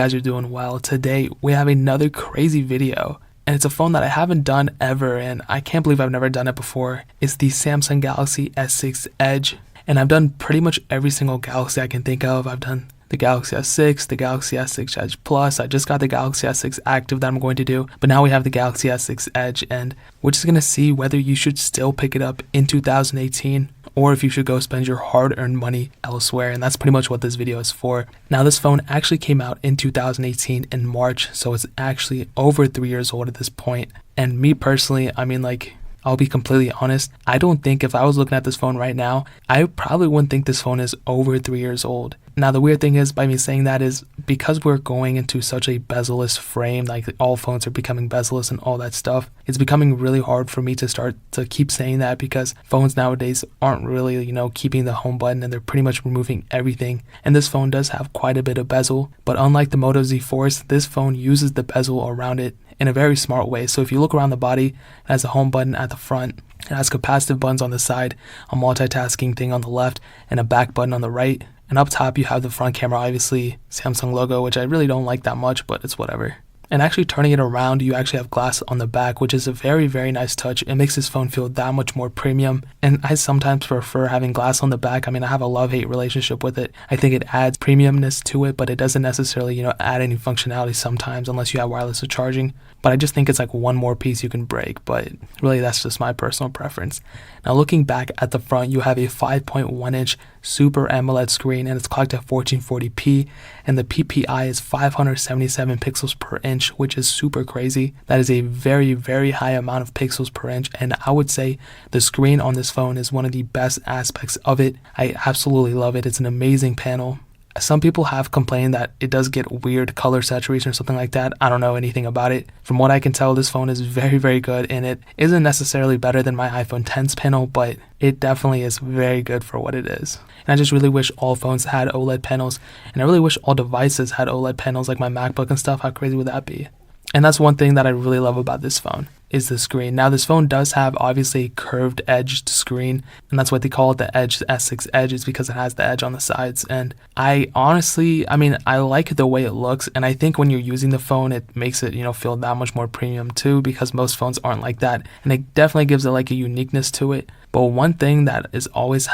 Guys are doing well. Today we have another crazy video, and it's a phone that I haven't done ever, and I can't believe I've never done it before. It's the Samsung Galaxy S6 Edge, and I've done pretty much every single Galaxy I can think of. I've done the Galaxy S6, the Galaxy S6 Edge Plus. I just got the Galaxy S6 Active that I'm going to do, but now we have the Galaxy S6 Edge, and we're just going to see whether you should still pick it up in 2018 or if you should go spend your hard-earned money elsewhere, and that's pretty much what this video is for. Now, this phone actually came out in 2018 in March, so it's actually over 3 years old at this point. And me personally, I'll be completely honest, I don't think if I was looking at this phone right now, I probably wouldn't think this phone is over 3 years old. Now, the weird thing is, by me saying that is because we're going into such a bezel-less frame, like all phones are becoming bezel-less and all that stuff, it's becoming really hard for me to start to keep saying that because phones nowadays aren't really, keeping the home button, and they're pretty much removing everything. And this phone does have quite a bit of bezel, but unlike the Moto Z Force, this phone uses the bezel around it in a very smart way. So if you look around the body, it has a home button at the front, it has capacitive buttons on the side, a multitasking thing on the left, and a back button on the right. And up top you have the front camera, obviously Samsung logo, which I really don't like that much, but it's whatever. And actually turning it around, you actually have glass on the back, which is a very, very nice touch. It makes this phone feel that much more premium. And I sometimes prefer having glass on the back. I have a love-hate relationship with it. I think it adds premiumness to it, but it doesn't necessarily, add any functionality sometimes unless you have wireless charging. But I just think it's like one more piece you can break, but really that's just my personal preference. Now, looking back at the front, you have a 5.1-inch Super AMOLED screen, and it's clocked at 1440p, and the PPI is 577 pixels per inch, which is super crazy. That is a very, very high amount of pixels per inch, and I would say the screen on this phone is one of the best aspects of it. I absolutely love it. It's an amazing panel. Some people have complained that it does get weird color saturation or something like that. I don't know anything about it. From what I can tell, this phone is very, very good, and it isn't necessarily better than my iPhone X's panel, but it definitely is very good for what it is. And I just really wish all phones had OLED panels, and I really wish all devices had OLED panels like my MacBook and stuff. How crazy would that be? And that's one thing that I really love about this phone, is the screen. Now, this phone does have obviously a curved edged screen, and that's what they call it, the Edge, the S6 Edge, is because it has the edge on the sides. And I honestly, I like the way it looks, and I think when you're using the phone, it makes it, feel that much more premium too, because most phones aren't like that, and it definitely gives it like a uniqueness to it. But one thing that is always,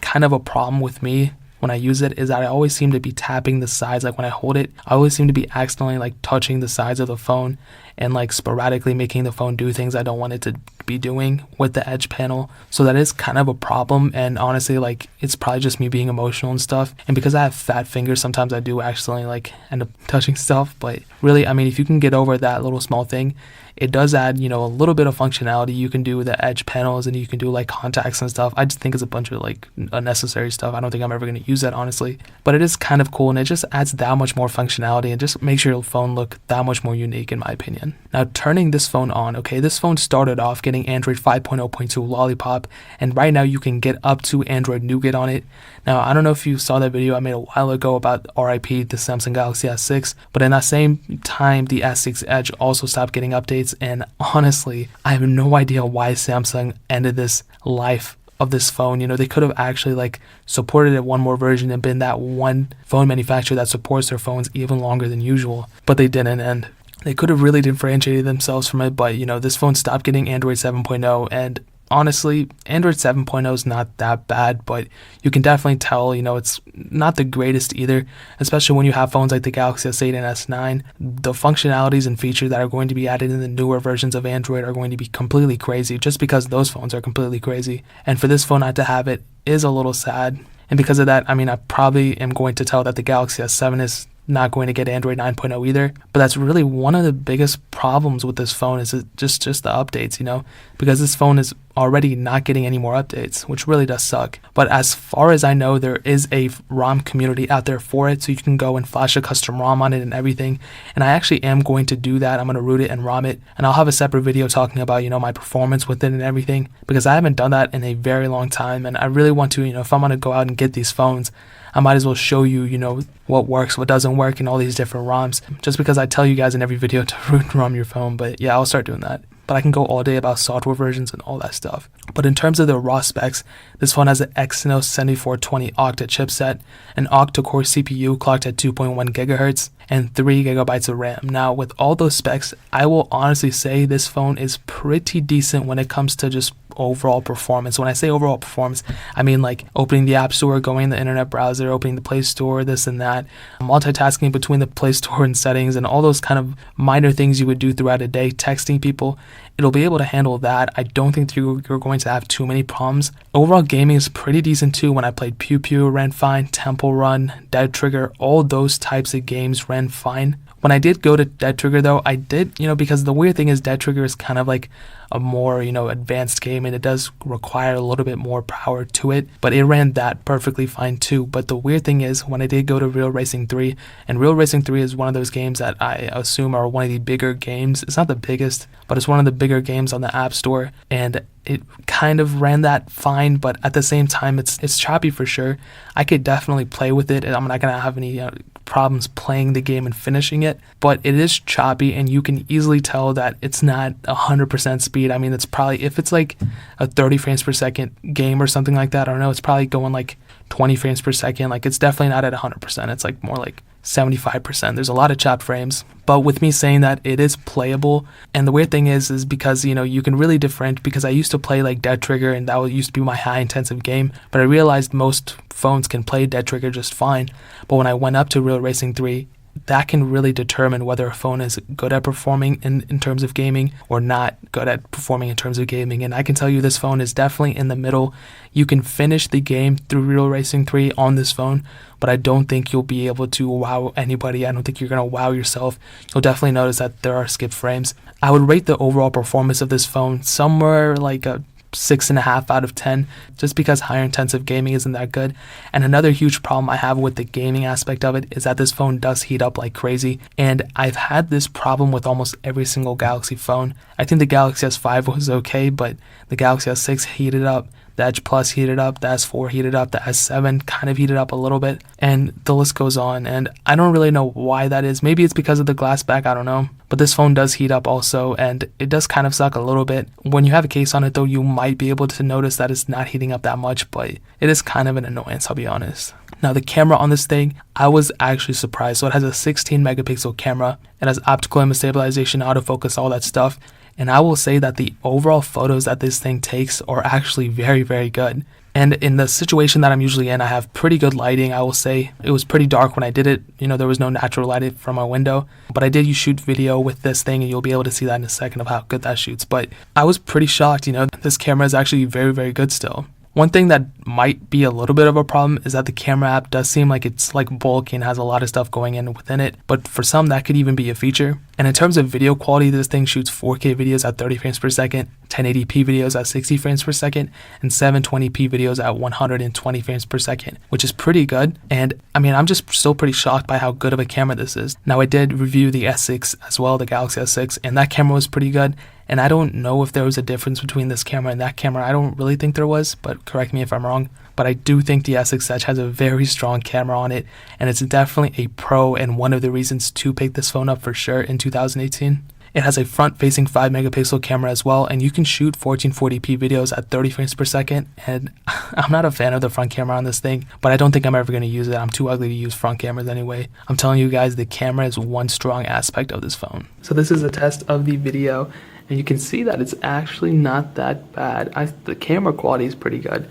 kind of a problem with me when I use it is that I always seem to be tapping the sides. Like when I hold it, I always seem to be accidentally like touching the sides of the phone and like sporadically making the phone do things I don't want it to be doing with the edge panel. So that is kind of a problem, and honestly, like, it's probably just me being emotional and stuff. And because I have fat fingers, sometimes I do accidentally like end up touching stuff. But really, if you can get over that little small thing, it does add, a little bit of functionality. You can do the edge panels, and you can do like contacts and stuff. I just think it's a bunch of like unnecessary stuff. I don't think I'm ever going to use that, honestly. But it is kind of cool, and it just adds that much more functionality and just makes your phone look that much more unique, in my opinion. Now, turning this phone on, okay, this phone started off getting Android 5.0.2 Lollipop, and right now you can get up to Android Nougat on it. Now, I don't know if you saw that video I made a while ago about RIP, the Samsung Galaxy S6, but in that same time, the S6 Edge also stopped getting updates, and honestly, I have no idea why Samsung ended this life of this phone. They could have actually like supported it one more version and been that one phone manufacturer that supports their phones even longer than usual, but they didn't, and they could have really differentiated themselves from it. But this phone stopped getting Android 7.0, and honestly, Android 7.0 is not that bad, but you can definitely tell, it's not the greatest either, especially when you have phones like the Galaxy S8 and S9. The functionalities and features that are going to be added in the newer versions of Android are going to be completely crazy, just because those phones are completely crazy. And for this phone not to have it is a little sad. And because of that, I probably am going to tell that the Galaxy S7 is not going to get Android 9.0 either. But that's really one of the biggest problems with this phone, is just the updates, because this phone is already not getting any more updates, which really does suck. But as far as I know, there is a ROM community out there for it, so you can go and flash a custom ROM on it and everything. And I actually am going to do that. I'm going to root it and ROM it, and I'll have a separate video talking about, my performance with it and everything, because I haven't done that in a very long time, and I really want to, if I'm going to go out and get these phones, I might as well show you, what works, what doesn't work, and all these different ROMs, just because I tell you guys in every video to root and ROM your phone. But yeah, I'll start doing that. but I can go all day about software versions and all that stuff. But in terms of the raw specs, this phone has an Exynos 7420 octa chipset, an octa-core CPU clocked at 2.1 GHz, and 3 GB of RAM. Now, with all those specs, I will honestly say this phone is pretty decent when it comes to just overall performance. When I say overall performance, I mean like opening the App Store, going in the internet browser, opening the Play Store, this and that, multitasking between the Play Store and settings, and all those kind of minor things you would do throughout a day, texting people. It'll be able to handle that. I don't think you're going to have too many problems. Overall gaming is pretty decent too. When I played Pew Pew, ran fine. Temple Run, Dead Trigger, all those types of games ran fine. When I did go to Dead Trigger though, I did, because the weird thing is Dead Trigger is kind of like a more, advanced game, and it does require a little bit more power to it, but it ran that perfectly fine too. But the weird thing is when I did go to Real Racing 3, and Real Racing 3 is one of those games that I assume are one of the bigger games. It's not the biggest, but it's one of the bigger games on the App Store, and it kind of ran that fine, but at the same time, it's choppy for sure. I could definitely play with it, and I'm not gonna have any problems playing the game and finishing it, but it is choppy, and you can easily tell that it's not 100% speed. I mean, it's probably, if it's like a 30 frames per second game or something like that, I don't know, it's probably going like 20 frames per second. Like, it's definitely not at 100%. It's like more like 75%. There's a lot of chopped frames, but with me saying that, it is playable. And the weird thing is because you can really differentiate, because I used to play like Dead Trigger, and that used to be my high intensive game, but I realized most phones can play Dead Trigger just fine. But when I went up to Real Racing 3, that can really determine whether a phone is good at performing in terms of gaming or not good at performing in terms of gaming. And I can tell you this phone is definitely in the middle. You can finish the game through Real Racing 3 on this phone, but I don't think you'll be able to wow anybody. I don't think you're going to wow yourself. You'll definitely notice that there are skipped frames. I would rate the overall performance of this phone somewhere like a 6.5 out of 10, just because higher intensive gaming isn't that good. And another huge problem I have with the gaming aspect of it is that this phone does heat up like crazy, and I've had this problem with almost every single Galaxy phone. I think the Galaxy S5 was okay, but the Galaxy S6 heated up, the Edge Plus heated up, the S4 heated up, the S7 kind of heated up a little bit, and the list goes on. And I don't really know why that is. Maybe it's because of the glass back, I don't know. But this phone does heat up also, and it does kind of suck a little bit. When you have a case on it though, you might be able to notice that it's not heating up that much, but it is kind of an annoyance, I'll be honest. Now, the camera on this thing, I was actually surprised. So it has a 16 megapixel camera. It has optical image stabilization, autofocus, all that stuff. And I will say that the overall photos that this thing takes are actually very, very good. And in the situation that I'm usually in, I have pretty good lighting. I will say it was pretty dark when I did it. There was no natural light from my window. But I did shoot video with this thing, and you'll be able to see that in a second of how good that shoots. But I was pretty shocked, this camera is actually very, very good still. One thing that might be a little bit of a problem is that the camera app does seem like it's like bulky and has a lot of stuff going in within it, but for some that could even be a feature. And in terms of video quality, this thing shoots 4K videos at 30 frames per second, 1080p videos at 60 frames per second, and 720p videos at 120 frames per second, which is pretty good. And I mean, I'm just still pretty shocked by how good of a camera this is. Now, I did review the S6 as well, the Galaxy S6, and that camera was pretty good. And I don't know if there was a difference between this camera and that camera. I don't really think there was, but correct me if I'm wrong. But I do think the S6 Edge has a very strong camera on it, and it's definitely a pro and one of the reasons to pick this phone up for sure in 2018. It has a front-facing 5 megapixel camera as well, and you can shoot 1440p videos at 30 frames per second. And I'm not a fan of the front camera on this thing, but I don't think I'm ever going to use it. I'm too ugly to use front cameras anyway. I'm telling you guys, the camera is one strong aspect of this phone. So this is a test of the video, and you can see that it's actually not that bad. The camera quality is pretty good.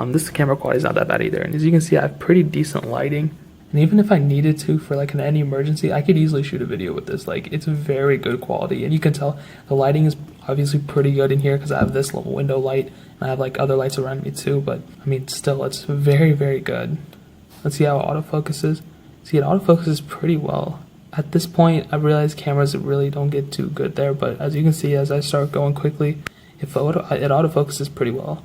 This camera quality is not that bad either. And as you can see, I have pretty decent lighting. And even if I needed to for like any emergency, I could easily shoot a video with this. Like, it's very good quality. And you can tell the lighting is obviously pretty good in here because I have this little window light. And I have like other lights around me too. But I mean, still, it's very, very good. Let's see how autofocus is. See, it autofocuses pretty well. At this point, I realize cameras really don't get too good there, but as you can see, as I start going quickly, it autofocuses pretty well.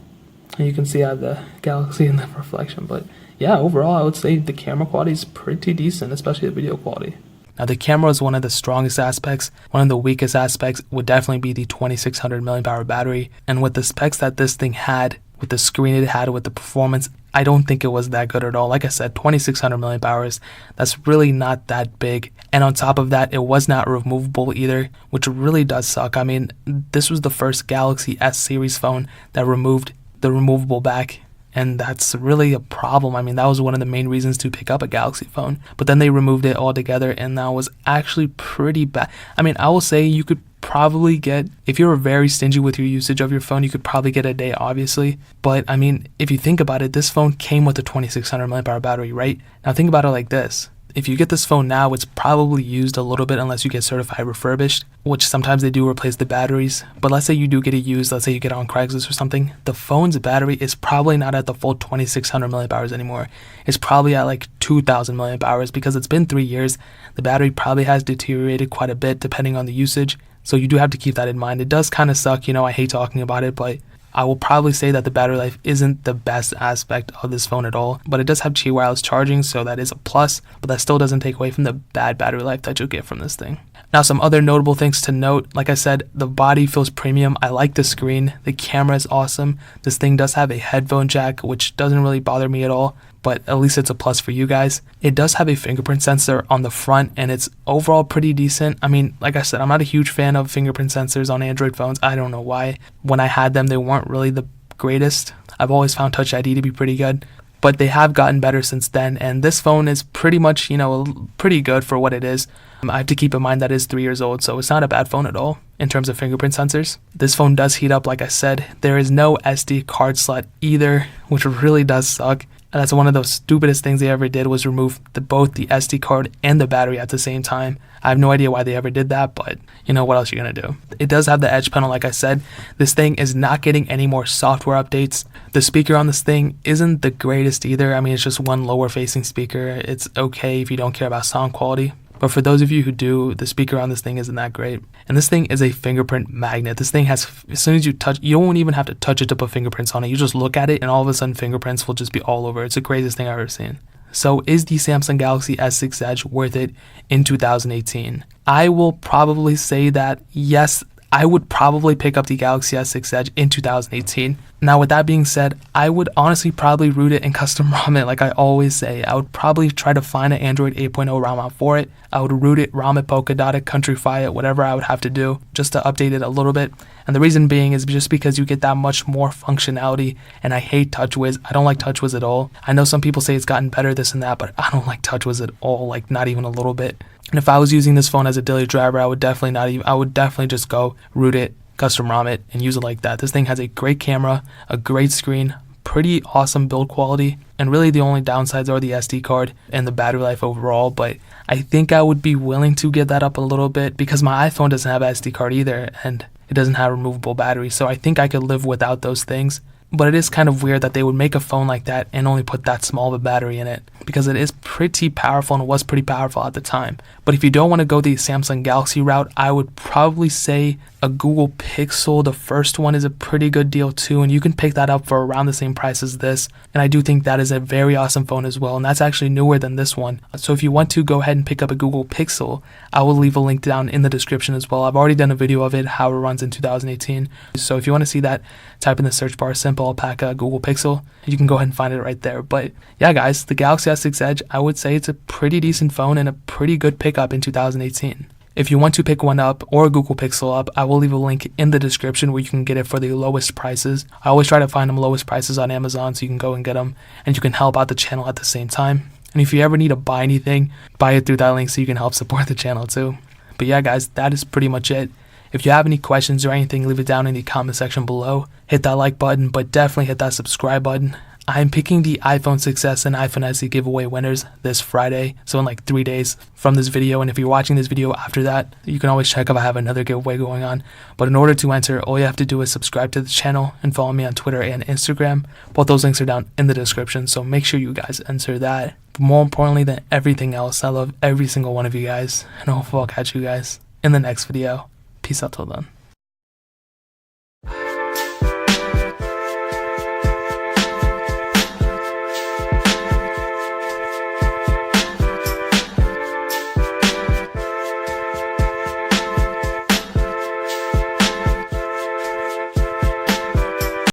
And you can see I have the Galaxy in the reflection, but yeah, overall, I would say the camera quality is pretty decent, especially the video quality. Now, the camera is one of the strongest aspects. One of the weakest aspects would definitely be the 2600 mAh battery, and with the specs that this thing had, with the screen it had, with the performance, I don't think it was that good at all. Like I said, 2600 milliamp hours, that's really not that big. And on top of that, it was not removable either, which really does suck. I mean, this was the first Galaxy S series phone that removed the removable back, and that's really a problem. I mean, that was one of the main reasons to pick up a Galaxy phone, but then they removed it altogether, and that was actually pretty bad. I mean, I will say you could probably get, if you're very stingy with your usage of your phone, you could probably get a day, obviously. But I mean, if you think about it, this phone came with a 2600 milliamp hour battery, right? Now think about it like this. If you get this phone now, it's probably used a little bit unless you get certified refurbished, which sometimes they do replace the batteries. But let's say you do get it used, let's say you get it on Craigslist or something, the phone's battery is probably not at the full 2600 milliamp hours anymore. It's probably at like 2000 milliamp hours, because it's been 3 years. The battery probably has deteriorated quite a bit depending on the usage. So you do have to keep that in mind. It does kind of suck, you know, I hate talking about it, but I will probably say that the battery life isn't the best aspect of this phone at all, but it does have Qi wireless charging, so that is a plus, but that still doesn't take away from the bad battery life that you'll get from this thing. Now, some other notable things to note, like I said, the body feels premium. I like the screen. The camera is awesome. This thing does have a headphone jack, which doesn't really bother me at all, but at least it's a plus for you guys. It does have a fingerprint sensor on the front, and it's overall pretty decent. I mean, like I said, I'm not a huge fan of fingerprint sensors on Android phones. I don't know why. When I had them, they weren't really the greatest. I've always found Touch ID to be pretty good, but they have gotten better since then, and this phone is pretty much, you know, pretty good for what it is. I have to keep in mind that it's 3 years old, so it's not a bad phone at all in terms of fingerprint sensors. This phone does heat up, like I said. There is no SD card slot either, which really does suck. And that's one of the stupidest things they ever did, was remove both the SD card and the battery at the same time. I have no idea why they ever did that, but you know, what else you're gonna do. It does have the Edge panel, like I said. This thing is not getting any more software updates. The speaker on this thing isn't the greatest either. I mean, it's just one lower facing speaker. It's okay if you don't care about sound quality. But for those of you who do, the speaker on this thing isn't that great. And this thing is a fingerprint magnet. This thing has, as soon as you touch, you don't even have to touch it to put fingerprints on it. You just look at it and all of a sudden fingerprints will just be all over. It's the craziest thing I've ever seen. So is the Samsung Galaxy S6 Edge worth it in 2018? I will probably say that yes, I would probably pick up the Galaxy S6 Edge in 2018. Now, with that being said, I would honestly probably root it and custom ROM it like I always say. I would probably try to find an Android 8.0 ROM out for it. I would root it, ROM it, Polkadot it, Countrify it, whatever I would have to do just to update it a little bit. And the reason being is just because you get that much more functionality, and I hate TouchWiz. I don't like TouchWiz at all. I know some people say it's gotten better, this and that, but I don't like TouchWiz at all, like not even a little bit. And if I was using this phone as a daily driver, I would definitely just go root it, custom ROM it, and use it like that. This thing has a great camera, a great screen, pretty awesome build quality, and really the only downsides are the SD card and the battery life overall. But I think I would be willing to get that up a little bit, because my iPhone doesn't have an SD card either, and it doesn't have removable battery, so I think I could live without those things. But it is kind of weird that they would make a phone like that and only put that small of a battery in it, because it is pretty powerful and was pretty powerful at the time. But if you don't want to go the Samsung Galaxy route, I would probably say a Google Pixel. The first one is a pretty good deal too, and you can pick that up for around the same price as this. And I do think that is a very awesome phone as well, and that's actually newer than this one. So if you want to go ahead and pick up a Google Pixel, I will leave a link down in the description as well. I've already done a video of it, how it runs in 2018. So if you want to see that, type in the search bar Simple Alpaca Google Pixel. You can go ahead and find it right there. But yeah, guys, the Galaxy S6 Edge, I would say it's a pretty decent phone and a pretty good pickup in 2018. If you want to pick one up, or a Google Pixel up, I will leave a link in the description where you can get it for the lowest prices. I always try to find them lowest prices on Amazon, so you can go and get them, and you can help out the channel at the same time. And if you ever need to buy anything, buy it through that link so you can help support the channel too. But yeah, guys, that is pretty much it. If you have any questions or anything, leave it down in the comment section below. Hit that like button, but definitely hit that subscribe button. I'm picking the iPhone 6s and iPhone SE giveaway winners this Friday, so in like 3 days from this video. And if you're watching this video after that, you can always check if I have another giveaway going on. But in order to enter, all you have to do is subscribe to the channel and follow me on Twitter and Instagram. Both those links are down in the description, so make sure you guys enter that. But more importantly than everything else, I love every single one of you guys, and hopefully I'll catch you guys in the next video. Peace out till then.